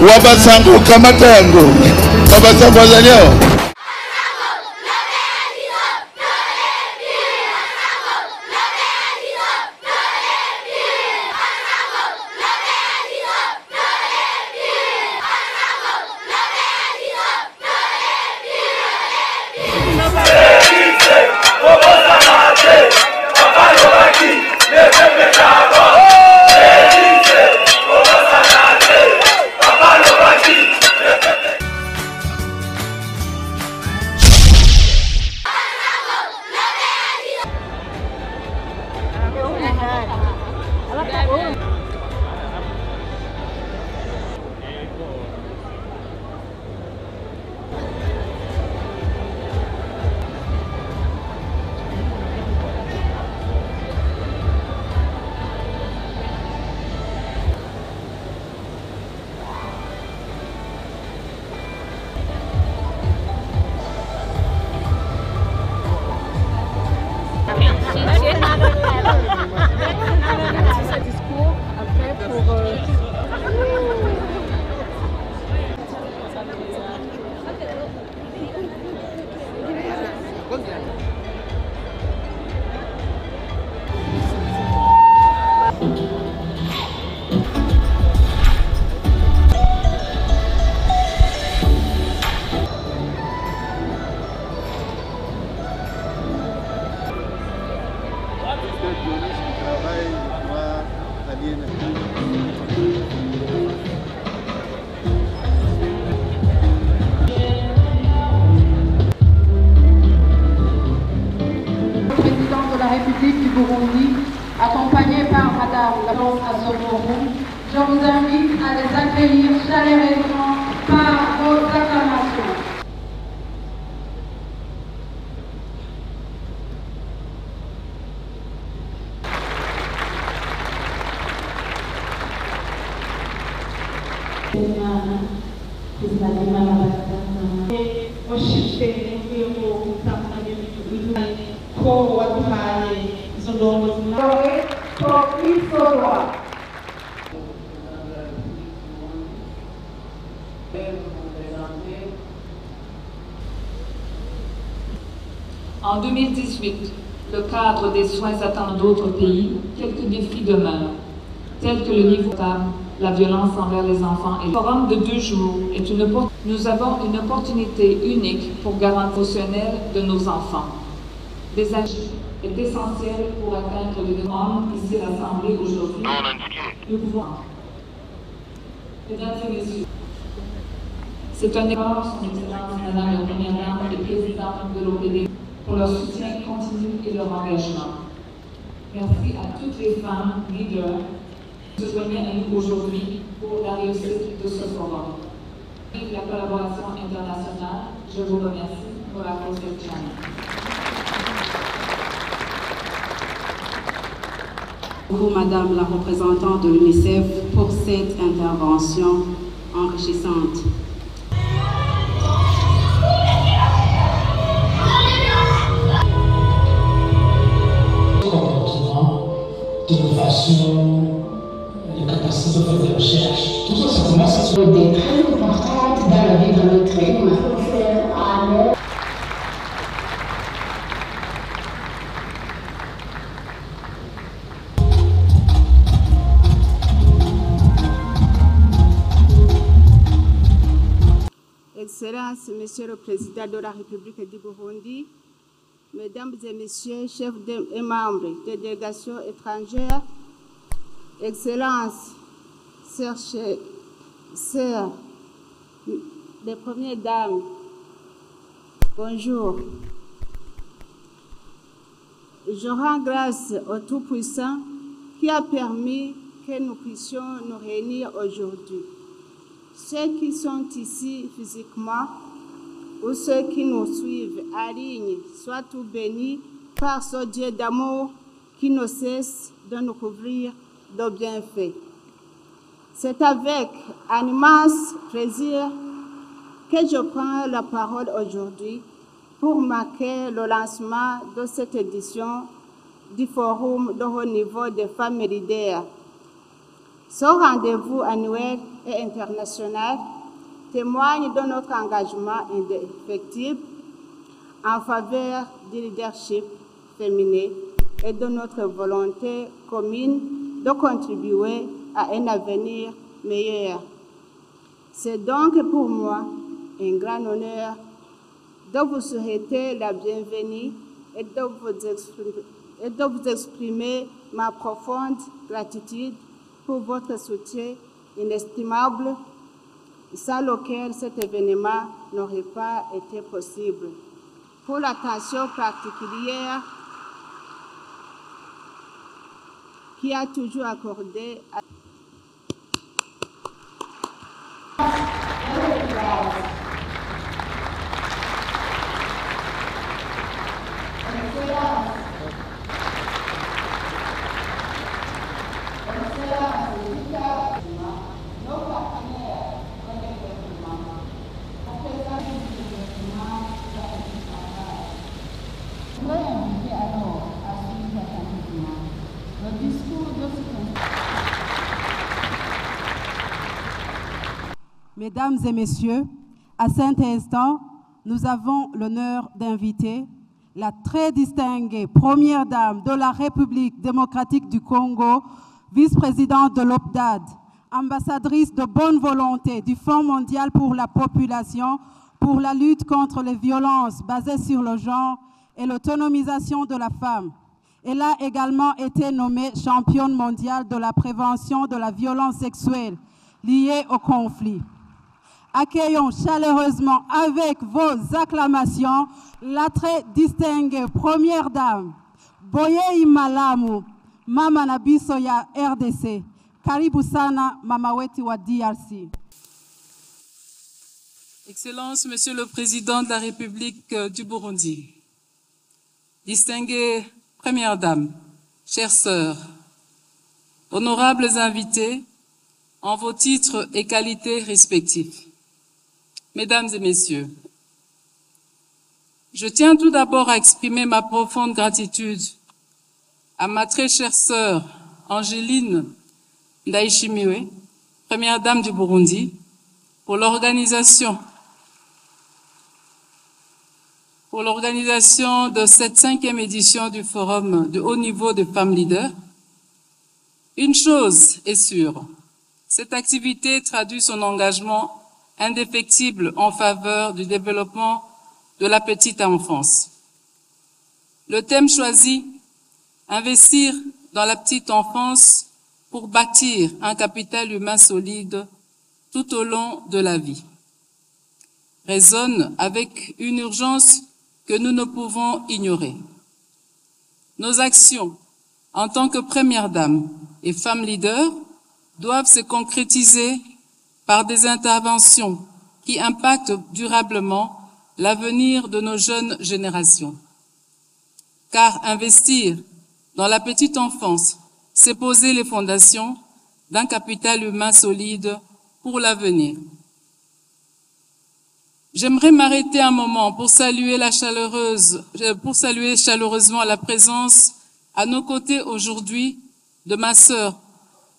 Wabasango kamata yango. Wabasango wazalio. République du Burundi, accompagné par Madame Laurence Azomoro, je vous invite à les accueillir chaleureusement par vos acclamations. En 2018, le cadre des soins attend d'autres pays, quelques défis demeurent, tels que le niveau stable, la violence envers les enfants. Et le forum de 2 jours est nous avons une opportunité unique pour garantir le fonctionnel de nos enfants. Des actions est essentiel pour atteindre le développement ici rassemblés aujourd'hui. Nous pouvons. Mesdames et messieurs, c'est un effort, son Excellence Madame la Première Dame et Présidente de l'OPD, pour leur soutien continu et leur engagement. Merci à toutes les femmes leaders qui se joignent à nous aujourd'hui pour la réussite de ce forum. Vive la collaboration internationale, je vous remercie pour la cause de Tchana. Beaucoup, Madame la représentante de l'UNICEF, pour cette intervention enrichissante. D'innovation, les capacités de faire des recherches, tout ça, ça commence à être des très importantes dans la vie de notre pays. Excellence, Monsieur le Président de la République du Burundi, Mesdames et Messieurs, chefs et membres des délégations étrangères, Excellences, sœurs, les premières dames, bonjour. Je rends grâce au Tout-Puissant qui a permis que nous puissions nous réunir aujourd'hui. Ceux qui sont ici physiquement ou ceux qui nous suivent en ligne, soient tout bénis par ce Dieu d'amour qui ne cesse de nous couvrir de bienfaits. C'est avec un immense plaisir que je prends la parole aujourd'hui pour marquer le lancement de cette édition du Forum de haut niveau des femmes leaders. Ce rendez-vous annuel et international témoigne de notre engagement indéfectible en faveur du leadership féminin et de notre volonté commune de contribuer à un avenir meilleur. C'est donc pour moi un grand honneur de vous souhaiter la bienvenue et de vous exprimer ma profonde gratitude pour votre soutien inestimable, sans lequel cet événement n'aurait pas été possible. Pour l'attention particulière qui a toujours accordé à Mesdames et messieurs, à cet instant, nous avons l'honneur d'inviter la très distinguée première dame de la République démocratique du Congo, vice-présidente de l'OPDAD, ambassadrice de bonne volonté du Fonds mondial pour la population, pour la lutte contre les violences basées sur le genre et l'autonomisation de la femme. Elle a également été nommée championne mondiale de la prévention de la violence sexuelle liée au conflit. Accueillons chaleureusement avec vos acclamations la très distinguée première dame, Boye Malamu, Mama Nabiso ya RDC. Karibu sana mama wetu wa DRC. Excellences, Monsieur le Président de la République du Burundi, distinguée Première Dame, chères sœurs, honorables invités, en vos titres et qualités respectifs, Mesdames et Messieurs, je tiens tout d'abord à exprimer ma profonde gratitude à ma très chère sœur Angéline Ndayishimiye, Première Dame du Burundi, pour l'organisation de cette 5e édition du Forum de haut niveau des femmes leaders. Une chose est sûre, cette activité traduit son engagement indéfectible en faveur du développement de la petite enfance. Le thème choisi, investir dans la petite enfance pour bâtir un capital humain solide tout au long de la vie, résonne avec une urgence que nous ne pouvons ignorer. Nos actions en tant que première dame et femme leader doivent se concrétiser par des interventions qui impactent durablement l'avenir de nos jeunes générations. Car investir dans la petite enfance, c'est poser les fondations d'un capital humain solide pour l'avenir. J'aimerais m'arrêter un moment pour saluer chaleureusement la présence à nos côtés aujourd'hui de ma sœur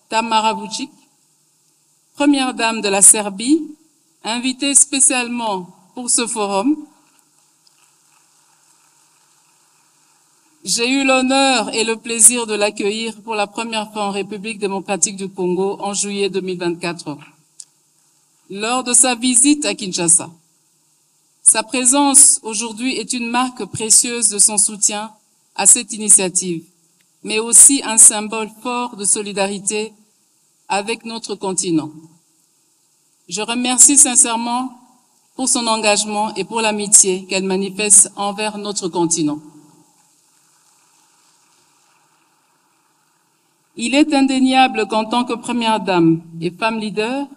Tamara Vučić, Première Dame de la Serbie, invitée spécialement pour ce forum. J'ai eu l'honneur et le plaisir de l'accueillir pour la première fois en République démocratique du Congo en juillet 2024, lors de sa visite à Kinshasa. Sa présence aujourd'hui est une marque précieuse de son soutien à cette initiative, mais aussi un symbole fort de solidarité avec notre continent. Je remercie sincèrement pour son engagement et pour l'amitié qu'elle manifeste envers notre continent. Il est indéniable qu'en tant que Première Dame et femme leader,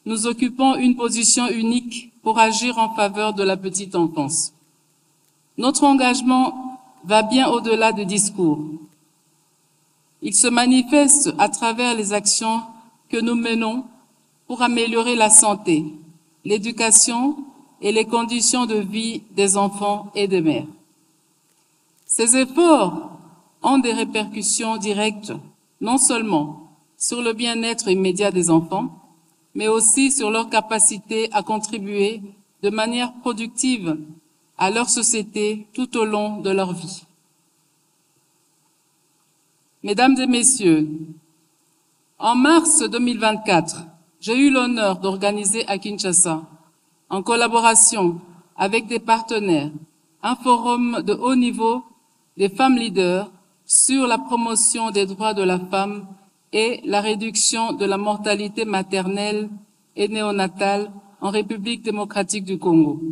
nous occupons une position unique pour agir en faveur de la petite enfance. Notre engagement va bien au-delà des discours. Il se manifeste à travers les actions que nous menons pour améliorer la santé, l'éducation et les conditions de vie des enfants et des mères. Ces efforts ont des répercussions directes, non seulement sur le bien-être immédiat des enfants, mais aussi sur leur capacité à contribuer de manière productive à leur société tout au long de leur vie. Mesdames et messieurs, en mars 2024, j'ai eu l'honneur d'organiser à Kinshasa, en collaboration avec des partenaires, un forum de haut niveau des femmes leaders sur la promotion des droits de la femme et la réduction de la mortalité maternelle et néonatale en République démocratique du Congo.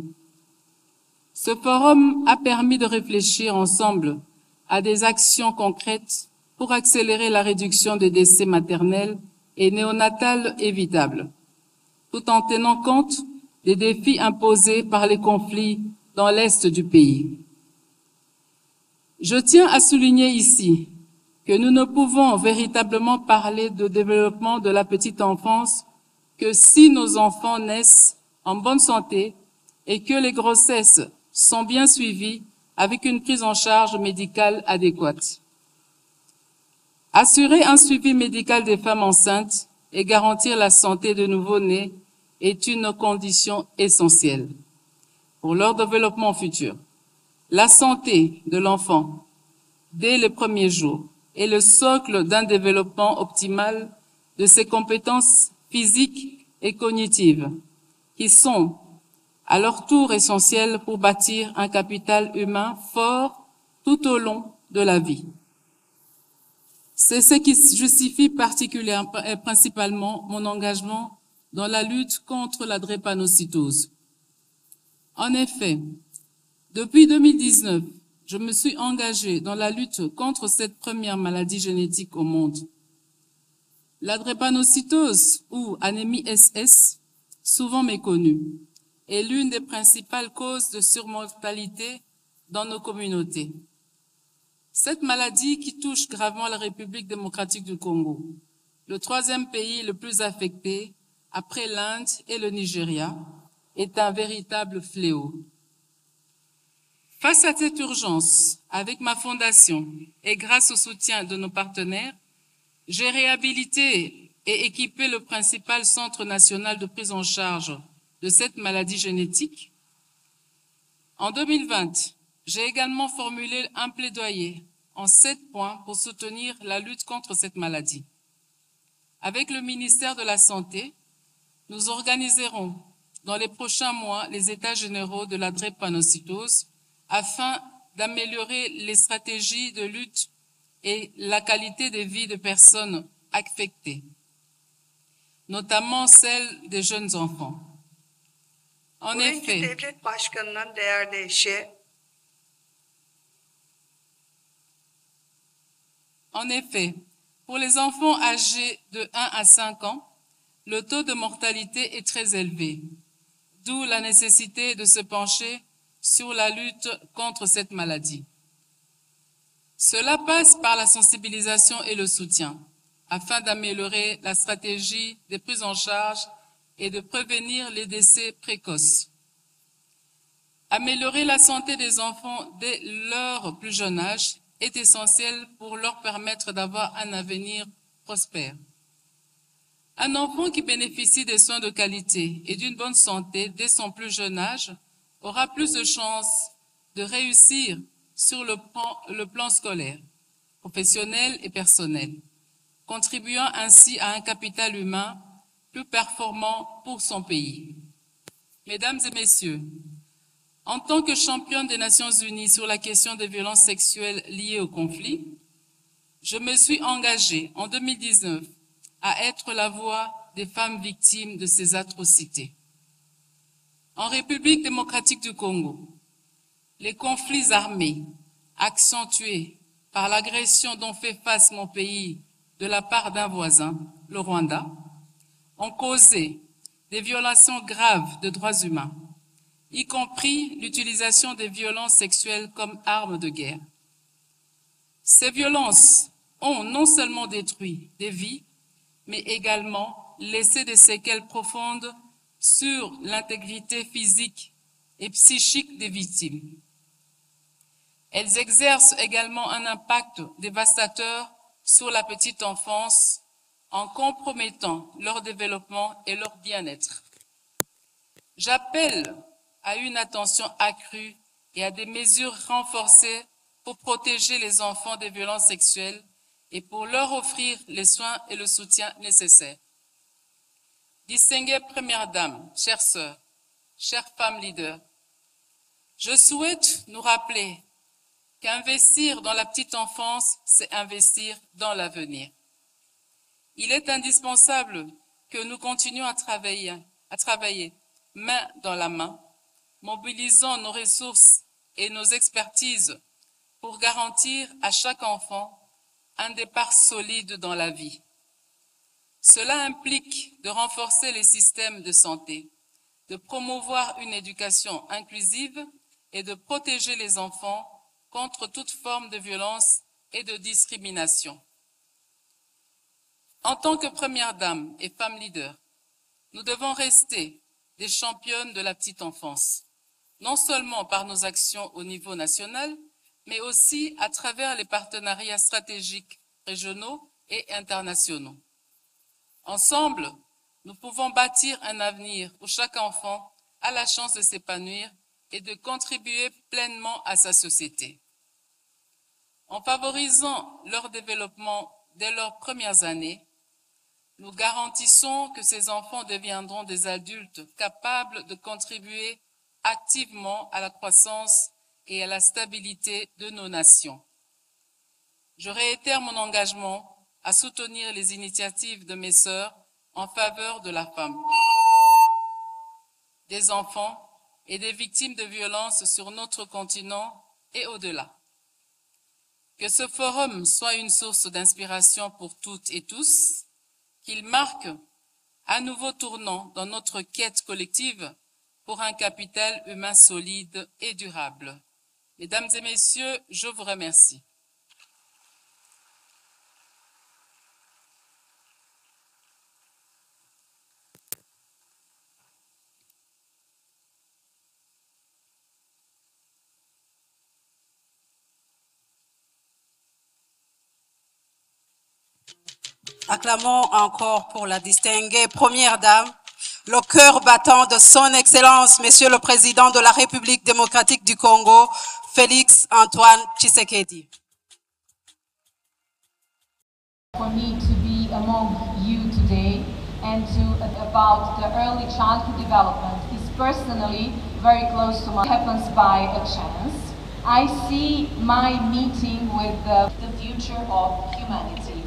Ce forum a permis de réfléchir ensemble à des actions concrètes pour accélérer la réduction des décès maternels et néonatales évitables, tout en tenant compte des défis imposés par les conflits dans l'Est du pays. Je tiens à souligner ici que nous ne pouvons véritablement parler de développement de la petite enfance que si nos enfants naissent en bonne santé et que les grossesses sont bien suivies avec une prise en charge médicale adéquate. Assurer un suivi médical des femmes enceintes et garantir la santé de nouveau-nés est une condition essentielle pour leur développement futur. La santé de l'enfant, dès les premiers jours, est le socle d'un développement optimal de ses compétences physiques et cognitives, qui sont à leur tour essentielles pour bâtir un capital humain fort tout au long de la vie. C'est ce qui justifie particulièrement et principalement mon engagement dans la lutte contre la drépanocytose. En effet, depuis 2019, je me suis engagée dans la lutte contre cette première maladie génétique au monde. La drépanocytose, ou anémie SS, souvent méconnue, est l'une des principales causes de surmortalité dans nos communautés. Cette maladie qui touche gravement la République démocratique du Congo, le troisième pays le plus affecté après l'Inde et le Nigeria, est un véritable fléau. Face à cette urgence, avec ma fondation et grâce au soutien de nos partenaires, j'ai réhabilité et équipé le principal centre national de prise en charge de cette maladie génétique. En 2020, j'ai également formulé un plaidoyer en 7 points pour soutenir la lutte contre cette maladie. Avec le ministère de la Santé, nous organiserons dans les prochains mois les états généraux de la drépanocytose afin d'améliorer les stratégies de lutte et la qualité de vie des personnes affectées, notamment celles des jeunes enfants. En effet, pour les enfants âgés de 1 à 5 ans, le taux de mortalité est très élevé, d'où la nécessité de se pencher sur la lutte contre cette maladie. Cela passe par la sensibilisation et le soutien, afin d'améliorer la stratégie de prise en charge et de prévenir les décès précoces. Améliorer la santé des enfants dès leur plus jeune âge est essentiel pour leur permettre d'avoir un avenir prospère. Un enfant qui bénéficie des soins de qualité et d'une bonne santé dès son plus jeune âge aura plus de chances de réussir sur le plan scolaire, professionnel et personnel, contribuant ainsi à un capital humain plus performant pour son pays. Mesdames et messieurs, en tant que championne des Nations Unies sur la question des violences sexuelles liées au conflit, je me suis engagée en 2019 à être la voix des femmes victimes de ces atrocités. En République démocratique du Congo, les conflits armés, accentués par l'agression dont fait face mon pays de la part d'un voisin, le Rwanda, ont causé des violations graves de droits humains, y compris l'utilisation des violences sexuelles comme arme de guerre. Ces violences ont non seulement détruit des vies, mais également laissé des séquelles profondes sur l'intégrité physique et psychique des victimes. Elles exercent également un impact dévastateur sur la petite enfance en compromettant leur développement et leur bien-être. J'appelle à une attention accrue et à des mesures renforcées pour protéger les enfants des violences sexuelles et pour leur offrir les soins et le soutien nécessaires. Distinguée Première Dame, chères sœurs, chères femmes leaders, je souhaite nous rappeler qu'investir dans la petite enfance, c'est investir dans l'avenir. Il est indispensable que nous continuions à travailler main dans la main, mobilisant nos ressources et nos expertises pour garantir à chaque enfant un départ solide dans la vie. Cela implique de renforcer les systèmes de santé, de promouvoir une éducation inclusive et de protéger les enfants contre toute forme de violence et de discrimination. En tant que Première Dame et femme leader, nous devons rester des championnes de la petite enfance, non seulement par nos actions au niveau national, mais aussi à travers les partenariats stratégiques régionaux et internationaux. Ensemble, nous pouvons bâtir un avenir où chaque enfant a la chance de s'épanouir et de contribuer pleinement à sa société. En favorisant leur développement dès leurs premières années, nous garantissons que ces enfants deviendront des adultes capables de contribuer activement à la croissance et à la stabilité de nos nations. Je réitère mon engagement à soutenir les initiatives de mes sœurs en faveur de la femme, des enfants et des victimes de violences sur notre continent et au-delà. Que ce forum soit une source d'inspiration pour toutes et tous, qu'il marque un nouveau tournant dans notre quête collective pour un capital humain solide et durable. Mesdames et messieurs, je vous remercie. Acclamons encore pour la distinguée Première Dame, le cœur battant de son Excellence, Monsieur le Président de la République démocratique du Congo, Félix Antoine Tshisekedi. For me to be among you today and to about the early childhood development is personally very close to me. It happens by a chance. I see my meeting with the future of humanity.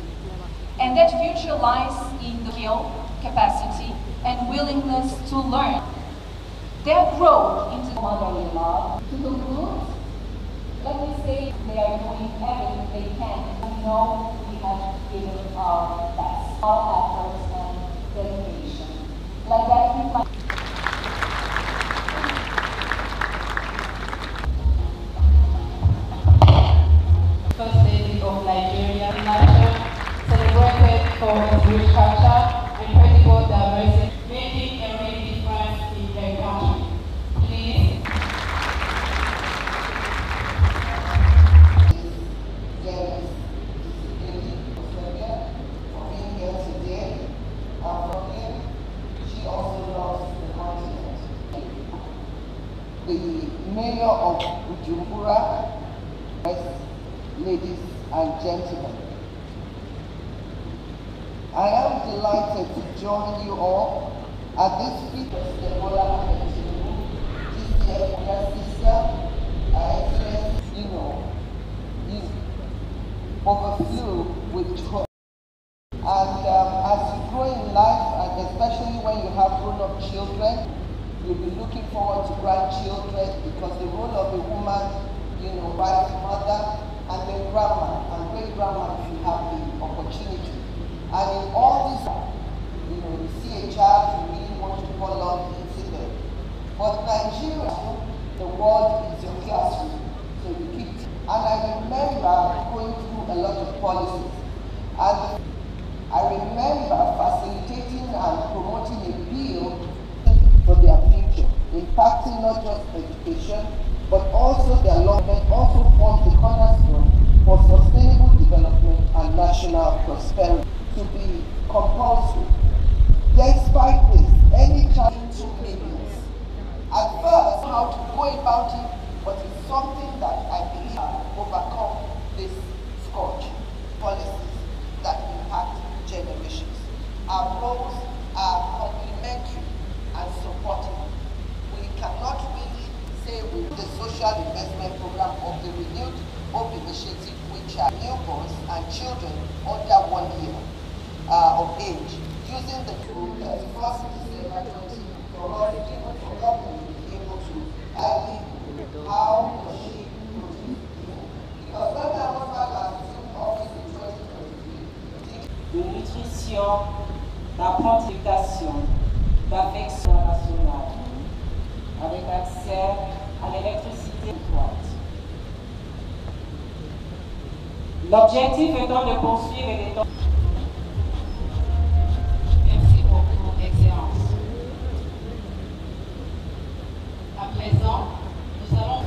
And that future lies in the skill, capacity, and willingness to learn. Their growth into motherly love. To conclude, let me say they are doing everything they can. We know we have given our best, our efforts and dedication. Like that, we find First Lady of Nigeria, celebrated for its rich culture and critical diversity, making a real difference in their country. Please. For being here today. From here, she also loves the continent. The mayor of Bujumbura, ladies and gentlemen, I am delighted to join you all at this feast of the Bola and this year, your sister, Excellency, you overflew with joy. And as you grow in life, and especially when you have grown-up children, you'll be looking forward to grandchildren, because the role of a woman, wife, mother, and then grandma and great-grandma if you have the opportunity. And in all this, you see a child you really want to fall off into them. But Nigeria, the world is your classroom, so you keep. And I remember going through a lot of policies. And I remember facilitating and promoting a bill for their future, impacting not just education, but also their long-term, also forms the cornerstone for sustainable development and national prosperity. to be compulsory. Despite this, any challenge to millions. At first, how to go about it, but it's something that I believe will overcome this scourge. Policies that impact generations. Our goals are complementary and supportive. We cannot really say with the social investment program of the renewed Hope Initiative, which are newborns and children under 1 year of age, using the tool 31st December 20 for us for government to be able to highly how does she produce. Because when I was back at the office in 2023, de nutrition, d'apprentissage, d'affection nationale, avec accès à l'électricité courante. L'objectif étant de poursuivre et d'étendre. Merci beaucoup, Excellence. À présent, nous allons...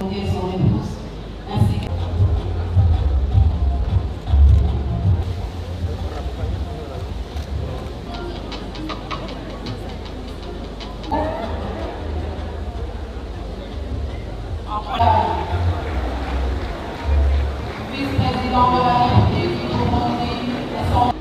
son épouse, ainsi que... Vice-président de la République du Burundi et son...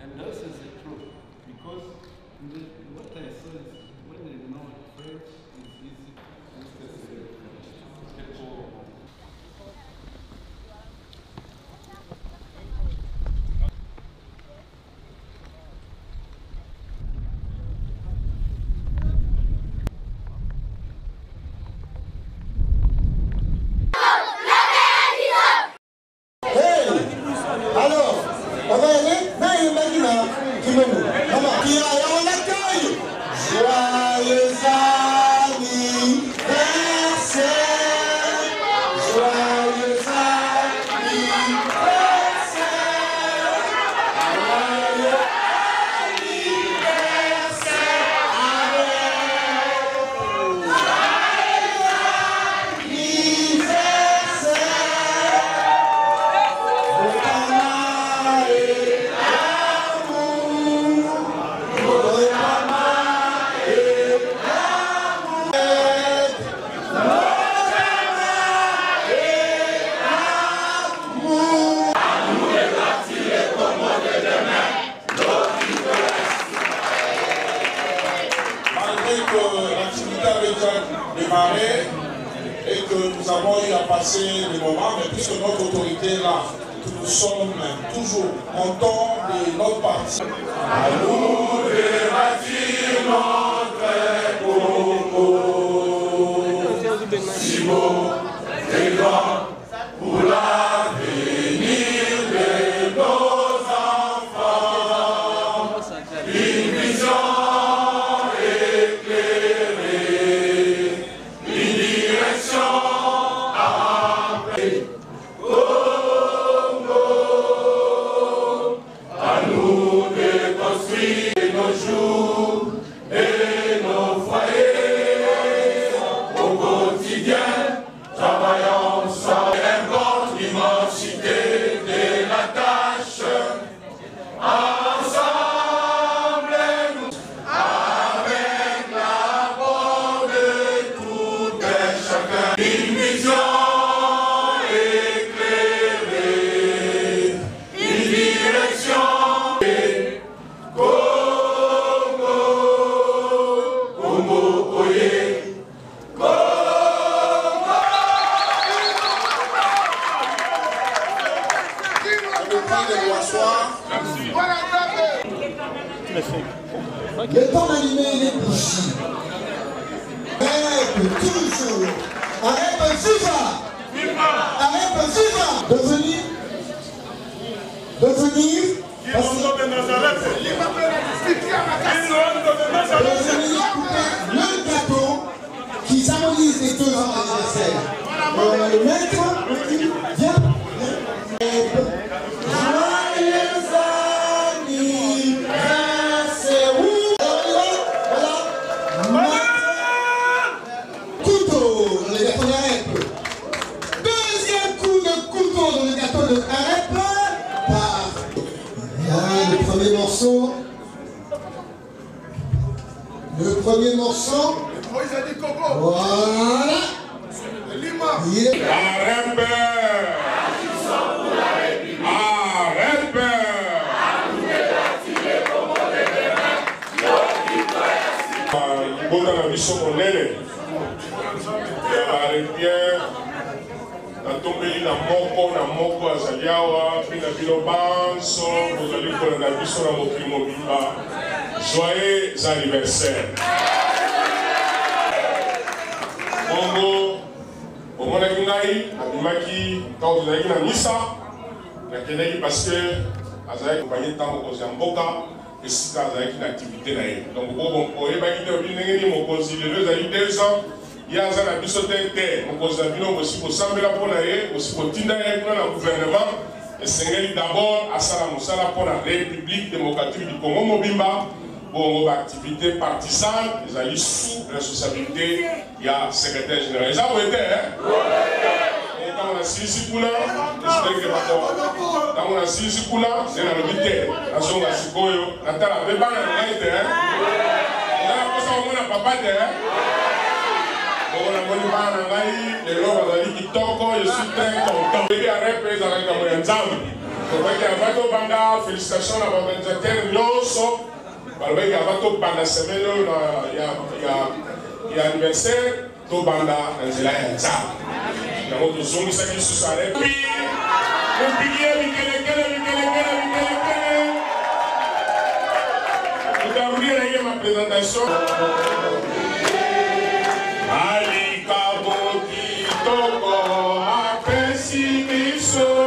And this is the truth, because what I saw is when they know French is easy, people. Démarré et que nous avons eu à passer les moments, mais puisque notre autorité est là, que nous sommes toujours contents de notre parti. À nous de bâtir notre Congo, si beau et grand pour l'avenir de nos enfants, une vision travaillons de Boissoir. Le temps d'allumer les bougies. Arrête toujours. Arrête FIFA. Arrête FIFA. De venir. Le gâteau qui symbolise les 2 ans d'anniversaire. Le maître, viens. Le premier morceau. Voilà. Joyeux anniversaire. Bongo, au moment où quand vous avez une missa, parce que vous avez accompagné tant de et si vous avez une activité. Donc, vous avez le 2 ans, il y a un bisoté, vous avez aussi pour Sambela pour aussi pour Tinda pour le gouvernement. Et c'est d'abord à Salamoussala pour la République démocratique du Congo Mobimba. Pour une activité partisane, ils ont sous responsabilité, il y a le secrétaire général. Ils ont été, hein? Et quand on a Sisi Kula, quand on a Sisi Kula, c'est la vérité. La zone à Sikoyo, la tala, le ban à l'aide, hein? On a la chose à papa, hein? On a le ban à l'aide, les gens ont dit qu'ils toquent, je suis très content. Il y a un repère dans la caméra. Donc, il y a un bateau banda, félicitations à l'organisateur, Nyoso. Il y a un semaine, il y a anniversaire, tout banda, il y a un zam. Il y a un zoom, il s'agit sous sa rêve. Puis, le pilier, vous avez oublié ma présentation. Ali Kaboki Toko, Apesi Misoe.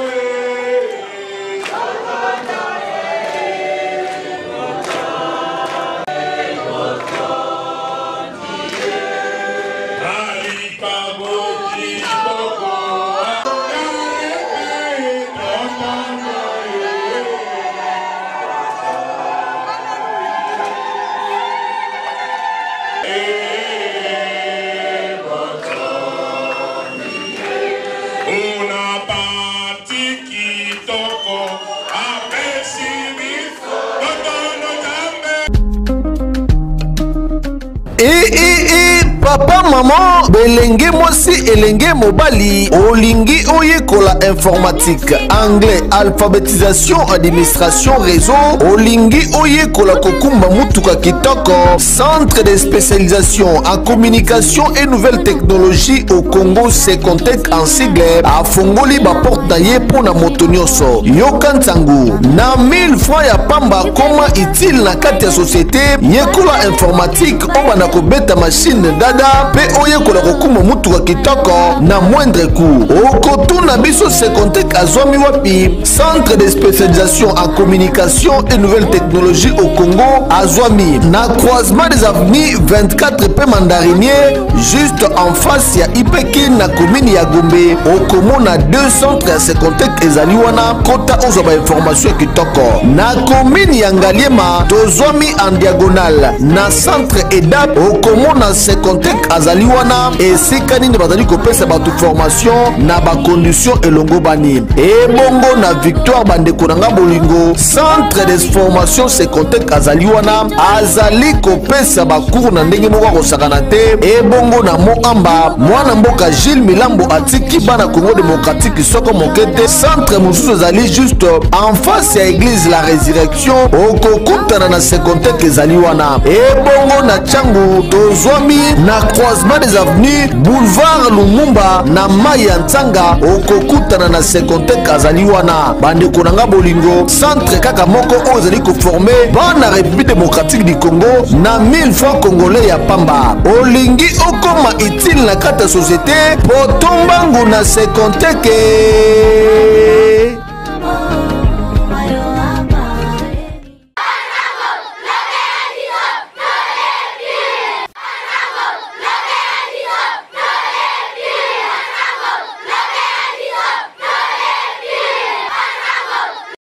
Papa, maman, belenge mosi elenge mobali, olingi oyekola informatique, anglais, alphabétisation, administration, réseau, olingi oyekola kokumba mutuka kitoko, centre de spécialisation en communication et nouvelles technologies au Congo, Secontec en sigle, a fongoli ba porte naye pona motonyoso, yokantangu, na 1000 francs ya pamba koma utile na kati ya société, yekola informatique, oba na kobeta machine dada, pe oyekola kokumba mutuka kitoko na moindre coût. Okotuna biso Secontec azwami wapi, centre de spécialisation en communication et nouvelles technologies au Congo, azwami na croisement des avenues 24 pe mandarinier, juste en face ya Ipeki na commune ya Gombe. Okomona 2 centres ya Secontec ezali wana, kota ozo ba information kitoko. Na commune ya Ngaliema tozwami en diagonale na centre EDAP, okomona Secontec azali wana esika nini bazali kopesa batu formation na ba condition elongo bani ebongo na Victoire bandeko nanga bolingo centre de formation Secontec azali wana azali kopesa ba cours na ndenge moko kosakana te ebongo na Moamba mwana mboka Gilles Milambo atiki bana Congo démocratique soko mokete centre mususu azali juste en face ya église la résurrection okokutana na Secontec ezali wana ebongo na Tchangu tozwami na croisement des avenues boulevard Lumumba na Maya Ntsanga okokutana na Sekontec azali wana bandeko nanga bolingo centre kaka moko ozali koforme bana République démocratique du Congo na 1000 francs congolais ya pamba olingi okoma utile na kata société potombangu na Sekontec.